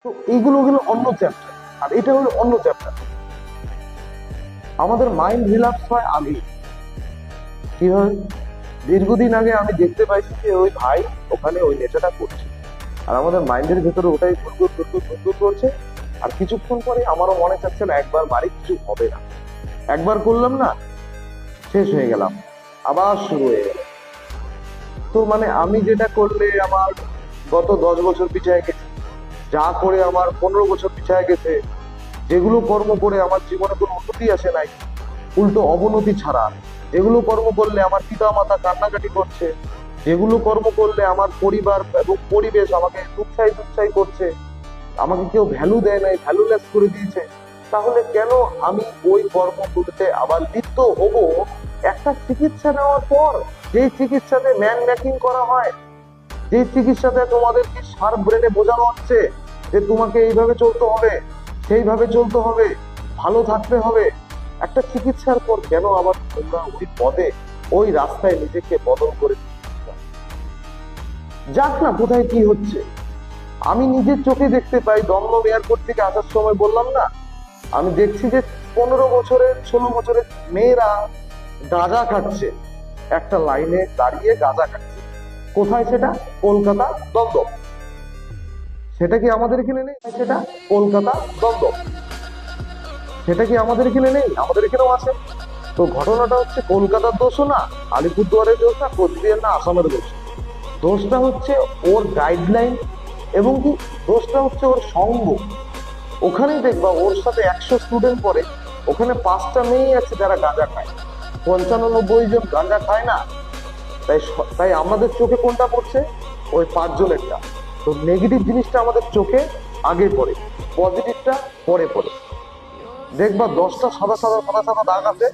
তো এইগুলো হলো অন্য চ্যাপ্টার, আর এটা হলো অন্য চ্যাপ্টার। আমাদের মাইন্ড রিল্যাক্স হয় আগে কিভাবে? দীর্ঘদিন আগে আমি দেখতে পাইছি যে ওই ভাই ওখানে ওই নেশাটা করছে, আর আমাদের মাইন্ডের ভেতরে ওটাই ঘুরঘুর ঘুরঘুর ঘুরঘুর করছে। আর কিছুক্ষণ পরে আমারও মনে চাচ্ছে না একবার মারি, কিছু হবে না, একবার করলাম না, শেষ হয়ে গেলাম, আবার শুরু হয়ে গেল। তো মানে আমি যেটা করলে আমার গত 10 বছর পিছায় গেছে, যা করে আমার 15 বছর পিছায় গেছে, যেগুলো কর্ম করে আমার জীবনে কোনো উন্নতি আসে নাই, উল্টো অবনতি ছাড়া, যেগুলো কর্ম করলে আমার পিতা মাতা কান্নাকাটি করছে, যেগুলো কর্ম করলে আমার পরিবার এবং পরিবেশ আমাকে দুঃসাই দুঃসাই করছে, আমাকে কেউ ভ্যালু দেয় নাই, ভ্যালুলেস করে দিয়েছে, তাহলে কেন আমি ওই কর্মগুলোতে আবার লিপ্ত হব? একটা চিকিৎসা নেওয়ার পর, যেই চিকিৎসাতে ম্যান মেকিং করা হয়, যে চিকিৎসাতে তোমাদেরকে সার ব্রেনে বোঝানো হচ্ছে যে তোমাকে এইভাবে চলতে হবে, সেইভাবে চলতে হবে, ভালো থাকতে হবে, একটা চিকিৎসার পর কেন আবার তোমরা ওই পদে, ওই রাস্তায় নিজেকে বদল করে দিচ্ছ? যাক না, কোথায় কি হচ্ছে আমি নিজের চোখে দেখতে পাই। দমদম এয়ারপোর্ট থেকে আসার সময় বললাম না, আমি দেখছি যে 15 বছরের 16 বছরের মেয়েরা গাঁজা খাচ্ছে, একটা লাইনে দাঁড়িয়ে গাঁজা খাচ্ছে। কোথায় সেটা? কলকাতা, দমদম। সেটা কি আমাদের এখানে নেই? সেটা কলকাতা, দমদম। সেটা কি আমাদের এখানে নেই? আমাদের এখানেও আছে। তো ঘটনাটা হচ্ছে কলকাতার দোষও না, আলিপুরদুয়ারের দোষ না, কোচবিহার না, আসামের দোষ। দোষটা হচ্ছে ওর গাইডলাইন, এবং কি দোষটা হচ্ছে ওর সঙ্গ। ওখানেই দেখবা ওর সাথে 100 স্টুডেন্ট পড়ে, ওখানে 5টা মেয়ে আছে যারা গাঁজা খায়, 95 জন গাঁজা খায় না। তাই তাই আমাদের চোখে কোনটা পড়ছে? ওই 5 জনেরটা। তো নেগেটিভ জিনিসটা আমাদের চোখে আগে পড়ে, পজিটিভটা পরে পড়ে। দেখবা 10টা সাদা সাদা সাদা সাদা দাগ আছে,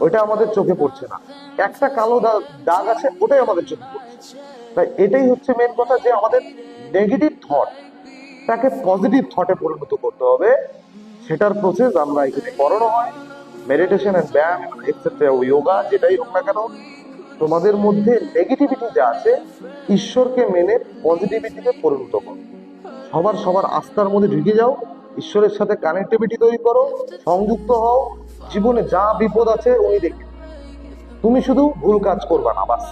ওইটা আমাদের চোখে পড়ছে না। একটা কালো দাগ আছে, ওটাই আমাদের চোখে পড়ছে। তাই এটাই হচ্ছে মেন কথা, যে আমাদের নেগেটিভ থট তাকে পজিটিভ থটে পরিণত করতে হবে। সেটার প্রসেস আমরা এখানে করানো হয়, মেডিটেশন এন্ড ব্যায়াম এক্সেট্রা, যোগা, যেটাই হোক না কেন। তোমাদের মধ্যে নেগেটিভিটি যা আছে, ঈশ্বরকে মেনে পজিটিভিটিতে পরিণত করো। সবার আস্থার মধ্যে ঢুকে যাও, ঈশ্বরের সাথে কানেক্টিভিটি তৈরি করো, সংযুক্ত হও। জীবনে যা বিপদ আছে উনি দেখে, তুমি শুধু ভুল কাজ করবা না, বাস।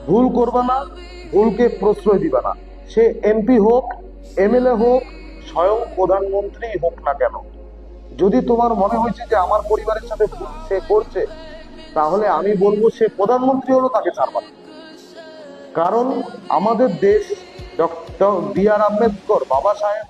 ভুল করবা না, ভুলকে প্রশ্রয় দিবা না। সে এমপি হোক, এমএলএ হোক, স্বয়ং প্রধানমন্ত্রী হোক না কেন, যদি তোমার মনে হয়েছে যে আমার পরিবারের সাথে ভুল সে করছে, তাহলে আমি বলবো সে প্রধানমন্ত্রী হলো, তাকে ছাড়বা না। কারণ আমাদের দেশ ডক্টর বি আর আম্বেদকর, বাবা সাহেব